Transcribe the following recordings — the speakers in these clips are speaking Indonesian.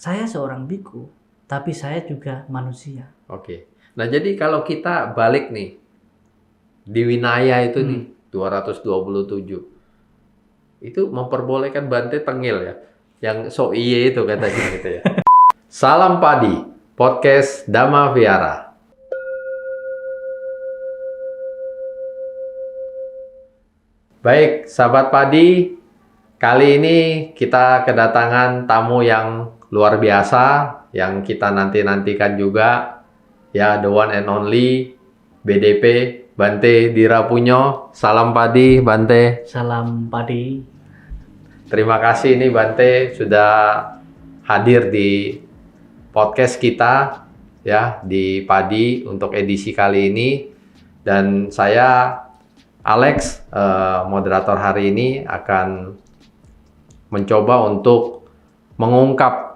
saya seorang biku, tapi saya juga manusia. Oke. Nah, jadi kalau kita balik nih di Winaya itu nih 227. Itu memperbolehkan Bante tengil ya. Yang so iye itu katanya gitu ya. Salam Padi, podcast Dhamma Viara. Baik, sahabat Padi, kali ini kita kedatangan tamu yang luar biasa, yang kita nanti-nantikan juga, ya the one and only BDP Bante Dirapunyo. Salam Padi, Bante. Salam Padi. Terima kasih nih Bante sudah hadir di podcast kita ya di Padi untuk edisi kali ini, dan saya Alex, moderator hari ini, akan mencoba untuk mengungkap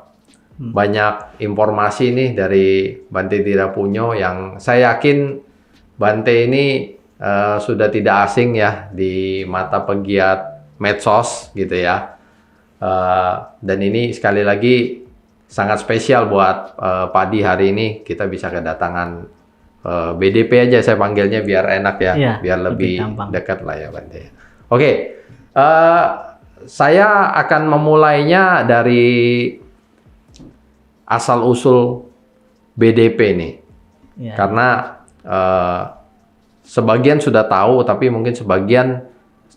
banyak informasi nih dari Bante Dirapunyo yang saya yakin Bante ini sudah tidak asing ya di mata pegiat medsos gitu ya. Dan ini sekali lagi sangat spesial buat Padi hari ini, kita bisa kedatangan BDP aja saya panggilnya biar enak ya, Iya, biar lebih gampang. dekat lah ya Bante. Oke, saya akan memulainya dari asal-usul BDP nih. Ya. Karena sebagian sudah tahu, tapi mungkin sebagian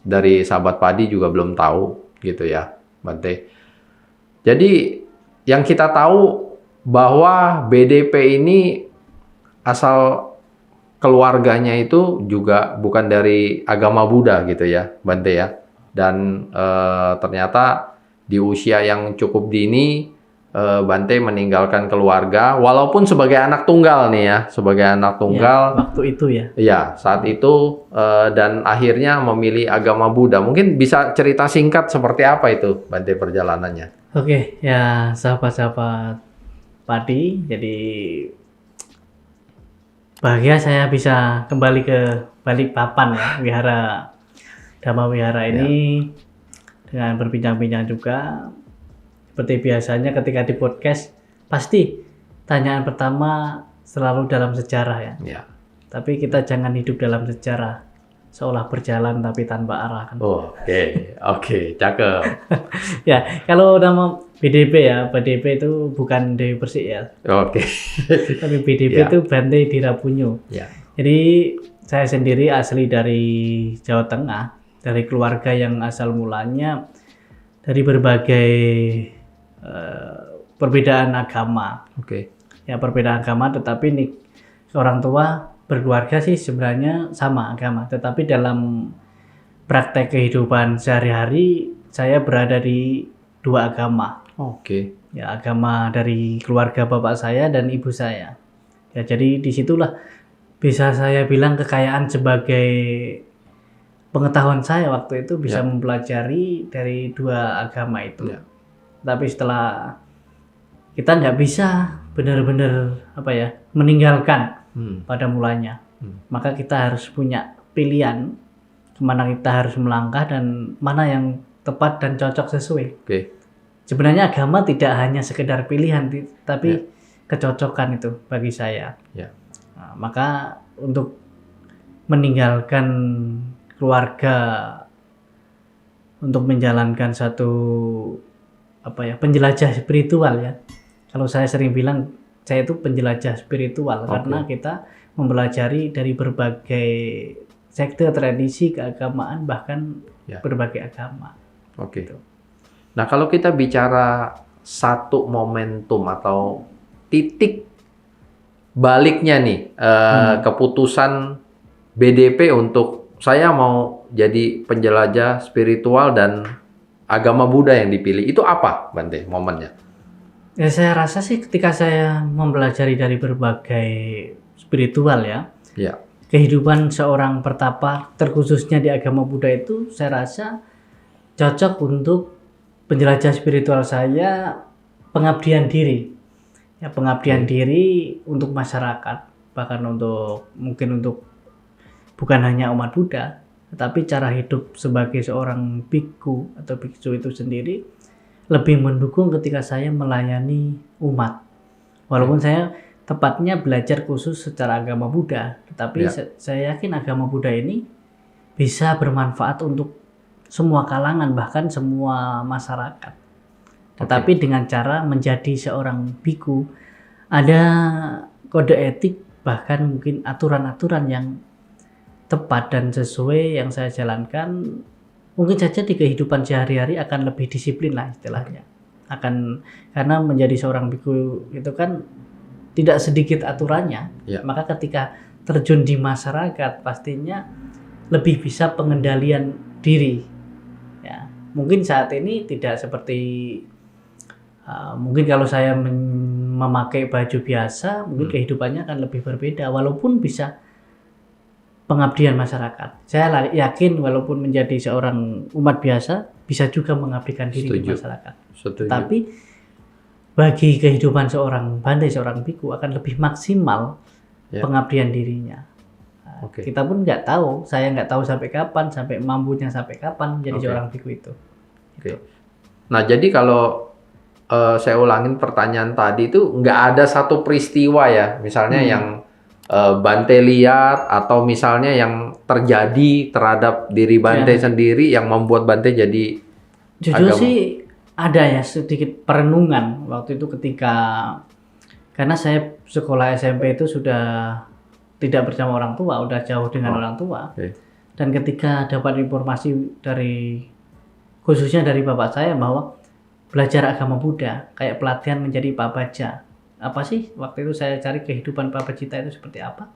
dari sahabat Padi juga belum tahu gitu ya, Bante. Jadi yang kita tahu bahwa BDP ini asal keluarganya itu juga bukan dari agama Buddha gitu ya, Bante ya. Dan ternyata di usia yang cukup dini Bante meninggalkan keluarga, walaupun sebagai anak tunggal nih ya, sebagai anak tunggal. Ya, waktu itu ya. Iya, saat itu dan akhirnya memilih agama Buddha. Mungkin bisa cerita singkat seperti apa itu Bante perjalanannya? Oke, ya sahabat-sahabat Padi, jadi bahagia saya bisa kembali ke Balikpapan ya, Wihara Dhamma Wihara ini dengan berbincang-bincang juga. Seperti biasanya ketika di podcast, pasti tanyaan pertama selalu dalam sejarah ya. Ya. Tapi kita jangan hidup dalam sejarah, seolah berjalan tapi tanpa arah kan. Oke, cakep. Ya, kalau nama BDP ya, BDP itu bukan Dewi Persik ya. Oke. Tapi BDP itu Bante Dirapunyo. Ya. Jadi saya sendiri asli dari Jawa Tengah, dari keluarga yang asal mulanya dari berbagai perbedaan agama. Oke. Ya, perbedaan agama, tetapi nih orang tua berkeluarga sih sebenarnya sama agama, tetapi dalam praktek kehidupan sehari-hari saya berada di dua agama. Oke. Ya, agama dari keluarga bapak saya dan ibu saya. Ya, jadi disitulah bisa saya bilang kekayaan sebagai pengetahuan saya waktu itu bisa mempelajari dari dua agama itu. Ya. Tapi setelah kita nggak bisa benar-benar meninggalkan pada mulanya, maka kita harus punya pilihan kemana kita harus melangkah dan mana yang tepat dan cocok sesuai. Oke. Sebenarnya agama tidak hanya sekedar pilihan, tapi kecocokan itu bagi saya. Ya. Nah, maka untuk meninggalkan keluarga untuk menjalankan satu penjelajah spiritual ya. Kalau saya sering bilang saya itu penjelajah spiritual karena kita mempelajari dari berbagai sekte, tradisi, keagamaan, bahkan berbagai agama. Oke. Nah, kalau kita bicara satu momentum atau titik baliknya nih, keputusan BDP untuk saya mau jadi penjelajah spiritual dan agama Buddha yang dipilih, itu apa Bante momennya? Ya, saya rasa sih ketika saya mempelajari dari berbagai spiritual ya. Kehidupan seorang pertapa, terkhususnya di agama Buddha itu saya rasa cocok untuk penjelajah spiritual saya, pengabdian diri. Ya, pengabdian diri untuk masyarakat, bahkan mungkin untuk bukan hanya umat Buddha, tetapi cara hidup sebagai seorang biku atau biksu itu sendiri lebih mendukung ketika saya melayani umat. Walaupun saya tepatnya belajar khusus secara agama Buddha, tetapi saya yakin agama Buddha ini bisa bermanfaat untuk semua kalangan, bahkan semua masyarakat. Tetapi dengan cara menjadi seorang biku, ada kode etik, bahkan mungkin aturan-aturan yang tepat dan sesuai yang saya jalankan. Mungkin saja di kehidupan sehari-hari akan lebih disiplin lah istilahnya. Karena menjadi seorang biku itu kan tidak sedikit aturannya. Maka ketika terjun di masyarakat pastinya lebih bisa pengendalian diri. Ya, mungkin saat ini tidak seperti mungkin kalau saya memakai baju biasa, mungkin kehidupannya akan lebih berbeda. Walaupun bisa pengabdian masyarakat. Saya yakin walaupun menjadi seorang umat biasa, bisa juga mengabdikan diri di masyarakat. Tapi bagi kehidupan seorang Bante, seorang biku akan lebih maksimal pengabdian dirinya. Kita pun nggak tahu, saya nggak tahu sampai kapan, sampai mampunya sampai kapan menjadi seorang biku itu. Nah, jadi kalau saya ulangin pertanyaan tadi itu nggak ada satu peristiwa ya, misalnya yang Bante lihat atau misalnya yang terjadi terhadap diri Bante sendiri yang membuat Bante jadi jujur sih ada ya sedikit perenungan waktu itu karena saya sekolah SMP itu sudah tidak bersama orang tua, udah jauh dengan orang tua. Dan ketika dapat informasi khususnya dari bapak saya bahwa belajar agama Buddha kayak pelatihan menjadi pabaja. Apa sih waktu itu saya cari kehidupan Pabajita itu seperti apa,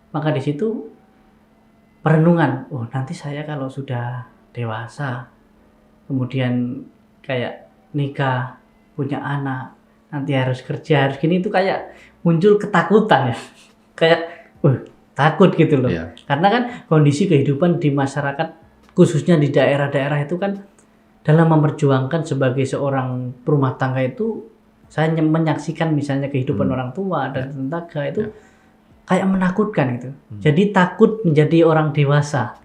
maka di situ perenungan, nanti saya kalau sudah dewasa kemudian kayak nikah, punya anak, nanti harus kerja, harus gini, itu kayak muncul ketakutan ya. Kayak takut gitu loh. Karena kan kondisi kehidupan di masyarakat khususnya di daerah-daerah itu kan dalam memperjuangkan sebagai seorang perumah tangga itu, saya menyaksikan misalnya kehidupan orang tua dan tentaga itu kayak menakutkan gitu. Jadi takut menjadi orang dewasa.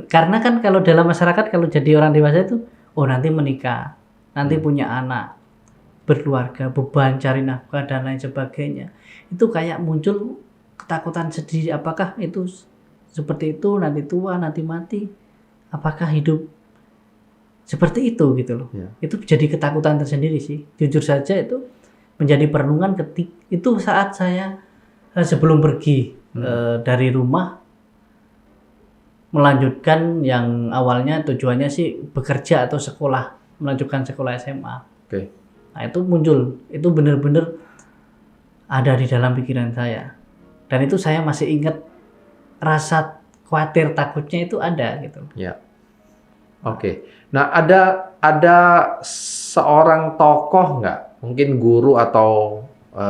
Karena kan kalau dalam masyarakat kalau jadi orang dewasa itu, nanti menikah, nanti punya anak, berkeluarga, beban cari nafkah dan lain sebagainya. Itu kayak muncul ketakutan sendiri, apakah itu seperti itu nanti tua, nanti mati? Apakah hidup seperti itu gitu loh. Itu jadi ketakutan tersendiri sih. Jujur saja itu menjadi perenungan itu saat saya sebelum pergi dari rumah melanjutkan yang awalnya tujuannya sih bekerja atau sekolah, melanjutkan sekolah SMA. Nah, itu muncul, itu benar-benar ada di dalam pikiran saya. Dan itu saya masih ingat rasa khawatir takutnya itu ada gitu. Nah, ada seorang tokoh nggak, mungkin guru atau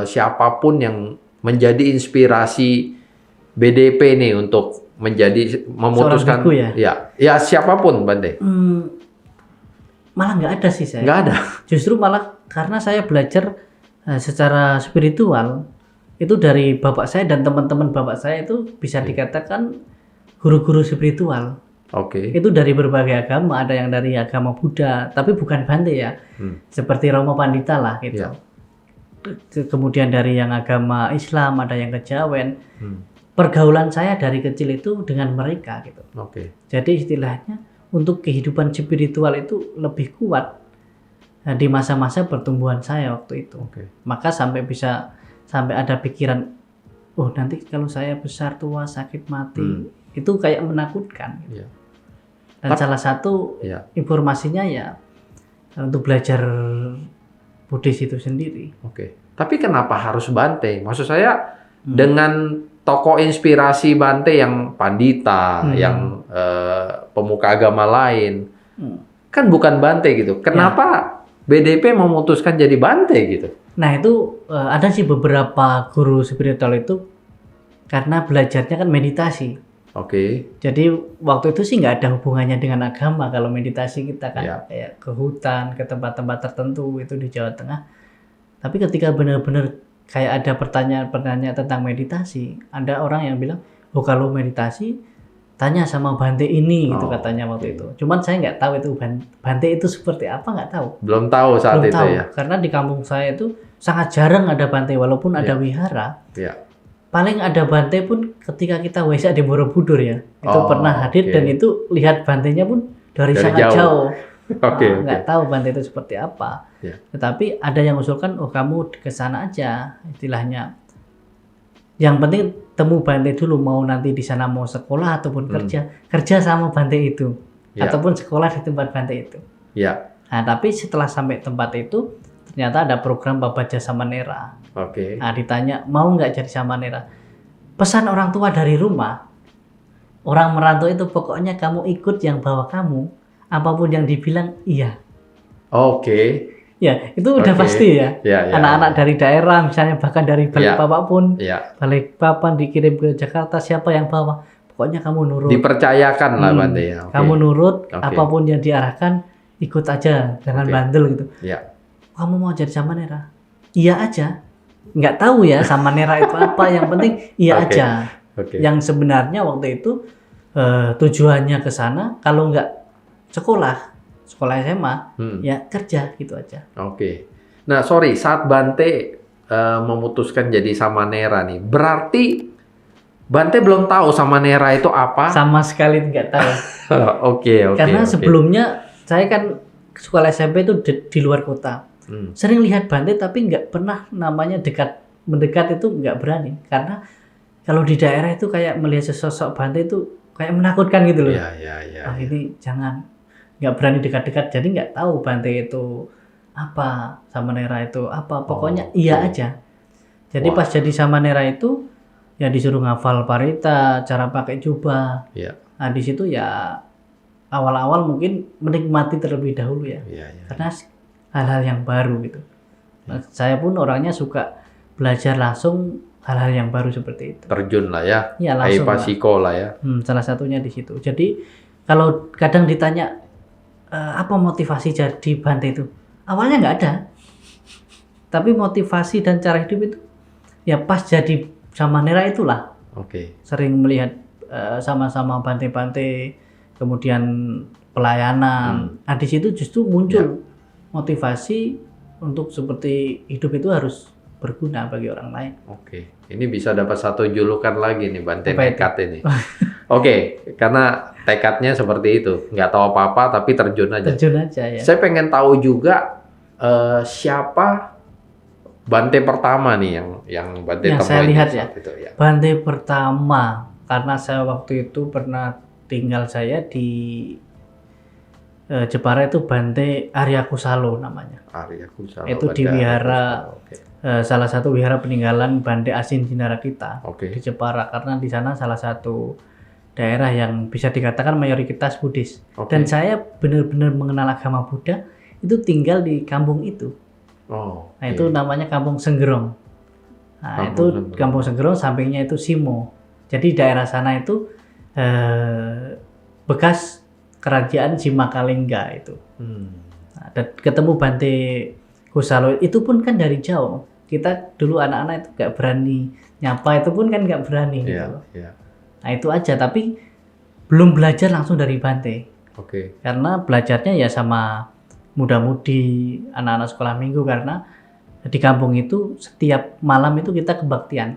siapapun yang menjadi inspirasi BDP nih untuk memutuskan ya siapapun Bante? Malah nggak ada sih saya. Nggak ada. Justru malah karena saya belajar secara spiritual itu dari bapak saya dan teman-teman bapak saya itu bisa dikatakan guru-guru spiritual. Itu dari berbagai agama, ada yang dari agama Buddha, tapi bukan Bante ya, seperti Romo Pandita lah gitu. Kemudian dari yang agama Islam, ada yang kejawen. Pergaulan saya dari kecil itu dengan mereka gitu. Jadi istilahnya untuk kehidupan spiritual itu lebih kuat di masa-masa pertumbuhan saya waktu itu. Maka sampai ada pikiran, nanti kalau saya besar tua sakit mati, itu kayak menakutkan. Dan salah satu informasinya ya untuk belajar Buddhis itu sendiri. Tapi kenapa harus Bante? Maksud saya dengan tokoh inspirasi Bante yang Pandita, yang pemuka agama lain, kan bukan Bante gitu. Kenapa BDP memutuskan jadi Bante gitu? Nah itu ada sih beberapa guru spiritual itu karena belajarnya kan meditasi. Jadi waktu itu sih nggak ada hubungannya dengan agama. Kalau meditasi kita kan kayak ke hutan, ke tempat-tempat tertentu itu di Jawa Tengah. Tapi ketika benar-benar kayak ada pertanyaan-pertanyaan tentang meditasi, ada orang yang bilang, kalau meditasi tanya sama Bante ini gitu katanya waktu itu. Cuman saya nggak tahu itu Bante itu seperti apa, nggak tahu. Belum tahu saat Belum itu tahu, ya. karena di kampung saya itu sangat jarang ada Bante, walaupun ada wihara. Ya. Paling ada Bante pun ketika kita Waisak di Borobudur ya. Itu pernah hadir dan itu lihat Bantenya pun dari sangat jauh. Nggak tahu Bante itu seperti apa. Ya. Tetapi ada yang usulkan, oh kamu ke sana aja, istilahnya. Yang penting temu Bante dulu, mau nanti di sana mau sekolah ataupun kerja sama Bante itu, ataupun sekolah di tempat Bante itu. Ya. Nah, tapi setelah sampai tempat itu ternyata ada program Babaja Samanera. Nah, ditanya mau nggak jadi Samanera. Pesan orang tua dari rumah, orang merantau itu pokoknya kamu ikut yang bawa kamu, apapun yang dibilang iya. Ya, itu udah pasti ya. Anak-anak dari daerah, misalnya bahkan dari Balikpapan pun, Balikpapan dikirim ke Jakarta, siapa yang bawa, pokoknya kamu nurut. Dipercayakan lah Bante ya. Kamu nurut, apapun yang diarahkan, ikut aja, jangan bandel gitu. Kamu mau jadi Samanera? Iya aja. Nggak tahu ya Samanera itu apa, yang penting iya aja. Yang sebenarnya waktu itu tujuannya ke sana, kalau nggak sekolah SMA, ya kerja gitu aja. Nah, sorry, saat Bante memutuskan jadi Samanera nih, berarti Bante belum tahu Samanera itu apa? Sama sekali nggak tahu. Karena sebelumnya saya kan sekolah SMP itu di luar kota. Sering lihat Bante tapi nggak pernah namanya mendekat itu nggak berani. Karena kalau di daerah itu kayak melihat sesosok Bante itu kayak menakutkan gitu loh. Ini jangan. Nggak berani dekat-dekat, jadi nggak tahu Bante itu apa, Samanera itu apa, pokoknya iya aja. Jadi pas jadi Samanera itu ya disuruh ngafal parita, cara pakai jubah. Nah di situ ya awal-awal mungkin menikmati terlebih dahulu ya, karena hal-hal yang baru gitu. Nah, saya pun orangnya suka belajar langsung hal-hal yang baru seperti itu. Terjun lah ya, langsung lah ya. Salah satunya di situ. Jadi kalau kadang ditanya apa motivasi jadi Bante itu? Awalnya nggak ada. Tapi motivasi dan cara hidup itu ya pas jadi Samanera itulah. Sering melihat sama-sama Bante-Bante, kemudian pelayanan. Nah di situ justru muncul motivasi untuk seperti hidup itu harus berguna bagi orang lain. Ini bisa dapat satu julukan lagi nih Bante nekat ini. Karena tekadnya seperti itu, nggak tahu apa-apa tapi terjun aja. Ya. Saya pengen tahu juga siapa Bante pertama nih yang Bante temui saya lihat ya. Itu, ya. Bante pertama karena saya waktu itu pernah tinggal saya di Jepara itu Bante Arya Kusalo namanya. Arya Kusalo. Itu di wihara salah satu wihara peninggalan Bante Asin Jinarakita di Jepara, karena di sana salah satu daerah yang bisa dikatakan mayoritas Buddhis. Dan saya benar-benar mengenal agama Buddha itu tinggal di kampung itu. Nah itu namanya Kampung Senggerong. Nah itu Kampung Senggerong, sampingnya itu Simo. Jadi daerah sana itu bekas kerajaan Simakalingga itu. Nah, dan ketemu Bante Kusalo itu pun kan dari jauh. Kita dulu anak-anak itu nggak berani nyapa, itu pun kan nggak berani. Nah itu aja, tapi belum belajar langsung dari Bante. Karena belajarnya ya sama muda-mudi, anak-anak sekolah minggu, karena di kampung itu setiap malam itu kita kebaktian.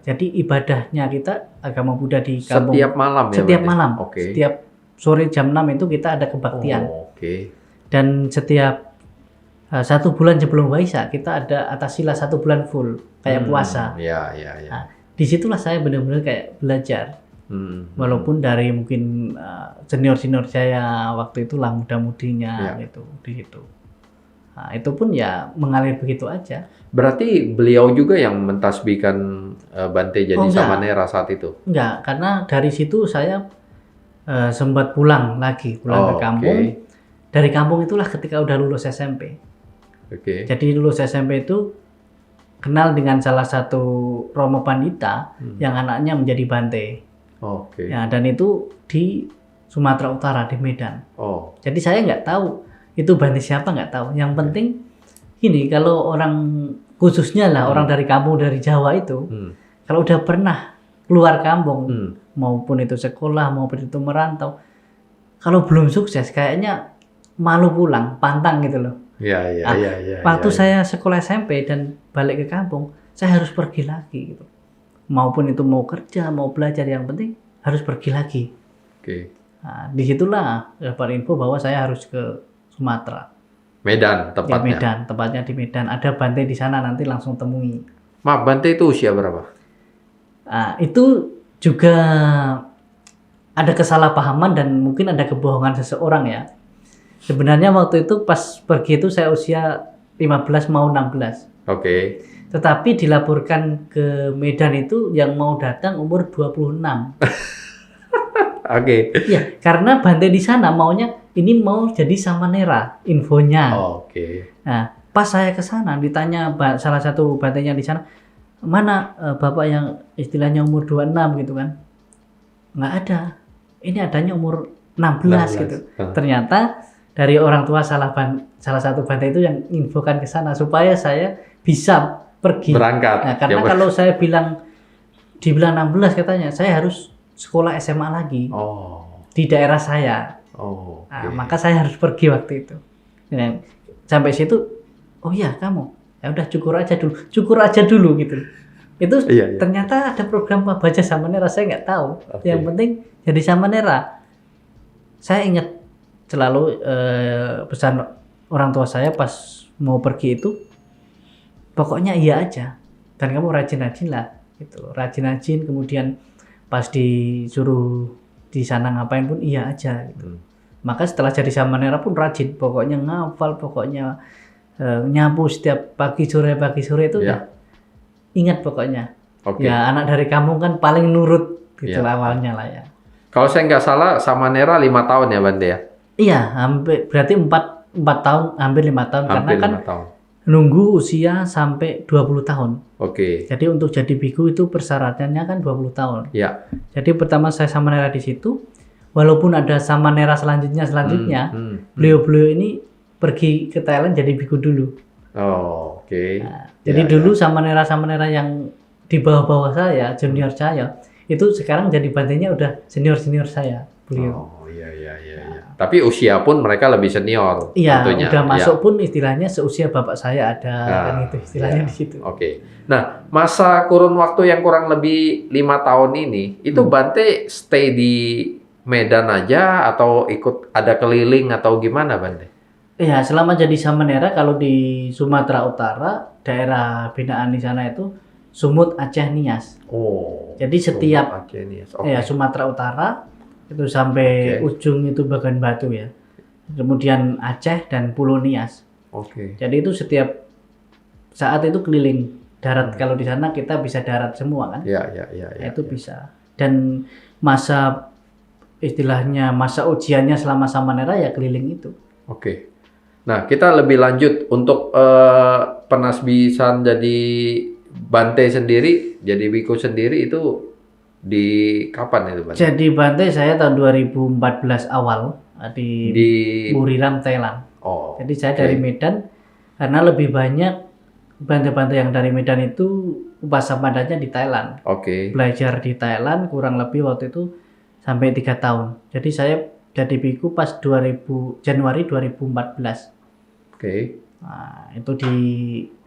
Jadi ibadahnya kita agama Buddha di kampung. Setiap malam ya? Setiap malam. Setiap sore jam 6 itu kita ada kebaktian. Dan setiap 1 bulan sebelum Waisak kita ada atasila 1 bulan full kayak puasa. Nah, disitulah saya benar-benar kayak belajar. Walaupun dari mungkin senior-senior saya waktu itu lah muda-mudinya gitu di situ. Nah, itu pun ya mengalir begitu aja. Berarti beliau juga yang mentasbihkan Bante jadi Samanera saat itu? Enggak, karena dari situ saya sempat pulang ke kampung. Dari kampung itulah ketika udah lulus SMP. Jadi lulus SMP itu kenal dengan salah satu Romo Pandita yang anaknya menjadi Bante. Ya, dan itu di Sumatera Utara, di Medan. Jadi saya nggak tahu itu Bante siapa, nggak tahu. Yang penting gini, kalau orang khususnya lah orang dari kampung, dari Jawa itu, kalau udah pernah keluar kampung, maupun itu sekolah, maupun itu merantau. Kalau belum sukses, kayaknya malu pulang, pantang gitu loh. Iya. Waktu saya sekolah SMP dan balik ke kampung, saya harus pergi lagi gitu. Maupun itu mau kerja, mau belajar, yang penting harus pergi lagi. Oke. Nah, disitulah dapat info bahwa saya harus ke Sumatera. Medan tepatnya. Di Medan, tepatnya di Medan. Ada Bante di sana, nanti langsung temui. Maaf, Bante itu usia berapa? Itu juga ada kesalahpahaman dan mungkin ada kebohongan seseorang ya. Sebenarnya waktu itu pas pergi itu saya usia 15 mau 16. Oke. Tetapi dilaporkan ke Medan itu yang mau datang umur 26. Oke. Iya, karena Bante di sana maunya ini mau jadi Samanera infonya. Oke. Nah, pas saya ke sana ditanya salah satu Bantenya di sana, mana bapak yang istilahnya umur 26 gitu kan? Nggak ada. Ini adanya umur 16 gitu. Ternyata dari orang tua salah satu Bante itu yang infokan ke sana supaya saya bisa pergi. Berangkat. Nah, karena kalau saya dibilang 16 katanya, saya harus sekolah SMA lagi. Di daerah saya. Nah, maka saya harus pergi waktu itu. Dan sampai situ, oh iya kamu, ya udah cukur aja dulu gitu. Itu ternyata ada program baca Samanera, saya nggak tahu. Yang penting jadi Samanera. Saya ingat selalu pesan orang tua saya pas mau pergi itu, pokoknya iya aja. Dan kamu rajin-rajin lah, gitu. Rajin-rajin, kemudian pas disuruh di sana ngapain pun iya aja gitu. Maka setelah jadi Samanera pun rajin, pokoknya ngafal, pokoknya nyapu setiap pagi sore itu udah ingat pokoknya. Ya anak dari kampung kan paling nurut gitu awalnya lah ya. Kalau saya nggak salah Samanera 5 tahun ya Bante ya? Iya, hampir berarti 4 tahun, hampir 5 tahun hampir karena kan nunggu usia sampai 20 tahun. Oke. Jadi untuk jadi biku itu persyaratannya kan 20 tahun. Iya. Jadi pertama saya Samanera di situ, walaupun ada Samanera selanjutnya, beliau-beliau ini pergi ke Thailand jadi biku dulu. Oke. Nah, jadi dulu Samanera yang di bawah-bawah saya, junior saya, itu sekarang jadi Bantenya udah senior saya, beliau. Iya. Tapi usia pun mereka lebih senior. Iya, tentunya. udah masuk pun istilahnya seusia bapak saya ada kan itu istilahnya di situ. Oke. Nah, masa kurun waktu yang kurang lebih 5 tahun ini, itu Bante stay di Medan aja atau ikut ada keliling atau gimana Bante? Iya, selama jadi Samanera kalau di Sumatera Utara, daerah binaan di sana itu Sumut, Aceh, Nias. Jadi setiap Sumatera Utara itu sampai ujung itu Bagan Batu ya. Kemudian Aceh dan Pulau Nias. Jadi itu setiap saat itu keliling darat. Kalau di sana kita bisa darat semua kan? Itu bisa. Dan masa istilahnya masa ujiannya selama Samanera ya keliling itu. Nah, kita lebih lanjut untuk penasbisan jadi Bante sendiri, jadi biku sendiri itu di kapan itu Bante? Jadi Bante saya tahun 2014 awal di Buriram, Thailand. Jadi saya dari Medan karena lebih banyak Bante-Bante yang dari Medan itu upasamandanya di Thailand. Belajar di Thailand kurang lebih waktu itu sampai 3 tahun. Jadi saya jadi biku pas Januari 2014. Nah, itu di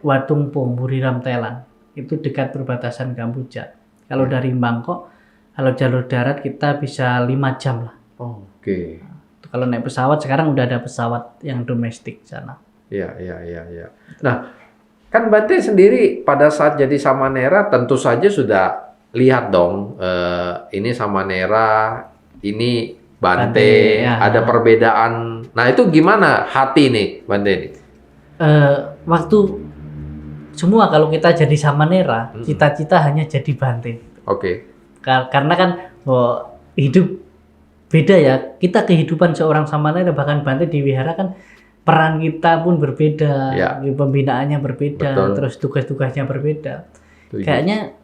Watung Pong, Buriram, Thailand. Itu dekat perbatasan Kamboja. Kalau dari Bangkok, kalau jalur darat kita bisa 5 jam lah. Nah, kalau naik pesawat sekarang udah ada pesawat yang domestik sana. Iya. Nah, kan Bante sendiri pada saat jadi Samanera tentu saja sudah lihat dong, ini Samanera, ini Bante, ada perbedaan. Nah, itu gimana hati nih Bante ini? Waktu semua kalau kita jadi Samanera, cita-cita hanya jadi Bante. Karena kan hidup beda ya. Kita kehidupan seorang Samanera bahkan Bante di wihara kan peran kita pun berbeda, pembinaannya berbeda, terus tugas-tugasnya berbeda. Kayaknya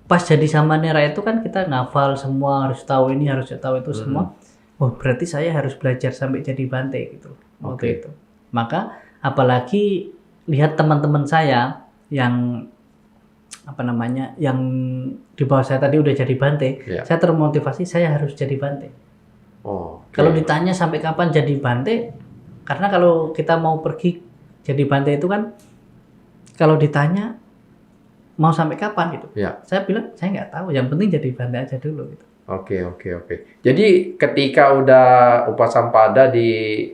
pas jadi Samanera itu kan kita ngafal semua, harus tahu ini, harus tahu itu semua. Berarti saya harus belajar sampai jadi Bante gitu. Waktu itu. Maka apalagi lihat teman-teman saya yang yang di bawah saya tadi udah jadi Bante, saya termotivasi saya harus jadi Bante. Kalau ditanya sampai kapan jadi Bante, karena kalau kita mau pergi jadi Bante itu kan, kalau ditanya mau sampai kapan gitu, saya bilang saya nggak tahu. Yang penting jadi Bante aja dulu gitu. Oke. Jadi ketika udah Upasampada di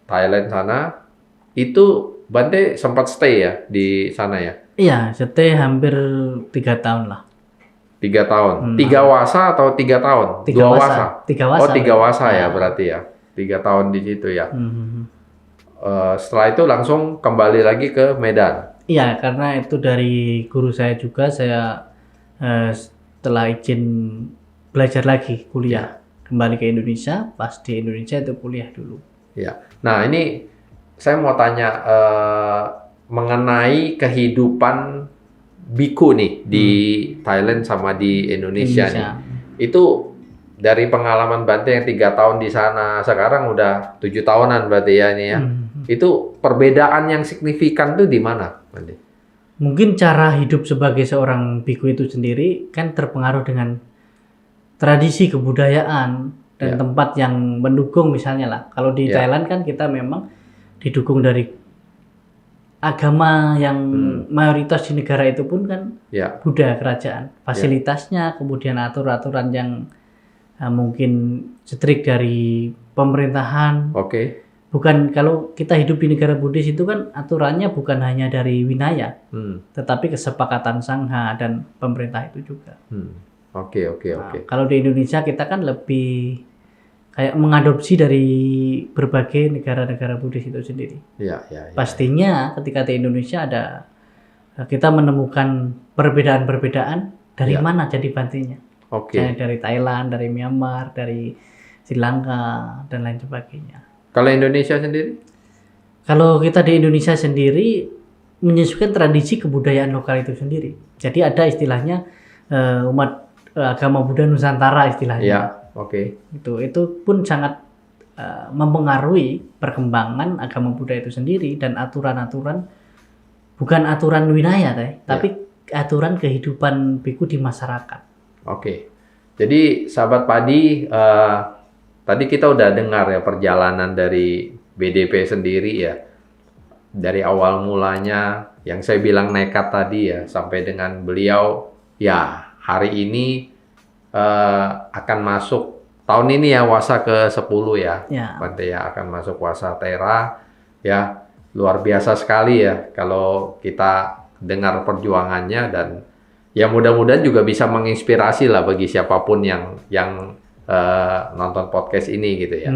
Thailand sana, itu Bante sempat stay ya di sana ya? Iya, stay hampir 3 tahun lah. 3 tahun. 3 wasa atau 3 tahun? 3 2 wasa. 3 wasa. 3 wasa ya berarti ya. 3 tahun di situ ya. Setelah itu langsung kembali lagi ke Medan. Iya, karena itu dari guru saya juga, saya setelah izin belajar lagi kuliah, kembali ke Indonesia. Pas di Indonesia itu kuliah dulu. Ya. Nah, ini saya mau tanya mengenai kehidupan biku nih di Thailand sama di Indonesia nih. Itu dari pengalaman Bante yang 3 tahun di sana, sekarang udah 7 tahunan berarti ya ini ya. Itu perbedaan yang signifikan tuh di mana, Bante? Mungkin cara hidup sebagai seorang biku itu sendiri kan terpengaruh dengan tradisi kebudayaan dan tempat yang mendukung misalnya lah. Kalau di Thailand kan kita memang didukung dari agama yang mayoritas di negara itu pun kan Buddha kerajaan. Fasilitasnya, kemudian aturan-aturan yang mungkin strict dari pemerintahan. Bukan, kalau kita hidup di negara Buddhis itu kan aturannya bukan hanya dari Vinaya, tetapi kesepakatan Sangha dan pemerintah itu juga. Oke. Kalau di Indonesia kita kan lebih kayak mengadopsi dari berbagai negara-negara Buddhis itu sendiri. Pastinya ketika di Indonesia kita menemukan perbedaan-perbedaan dari mana jadi Bantenya. Dari Thailand, dari Myanmar, dari Sri Lanka dan lain sebagainya. Kalau Indonesia sendiri? Kalau kita di Indonesia sendiri menyesuaikan tradisi kebudayaan lokal itu sendiri. Jadi ada istilahnya umat agama Buddha Nusantara istilahnya. Itu pun sangat mempengaruhi perkembangan agama Buddha itu sendiri dan aturan-aturan, bukan aturan Vinaya tapi aturan kehidupan biku di masyarakat. Jadi sahabat padi, tadi kita udah dengar ya perjalanan dari BDP sendiri ya. Dari awal mulanya yang saya bilang nekat tadi ya, sampai dengan beliau ya hari ini akan masuk tahun ini ya wasa ke-10 ya. Bante ya akan masuk wasa Tera ya. Luar biasa sekali ya kalau kita dengar perjuangannya, dan ya mudah-mudahan juga bisa menginspirasi lah bagi siapapun yang nonton podcast ini gitu ya.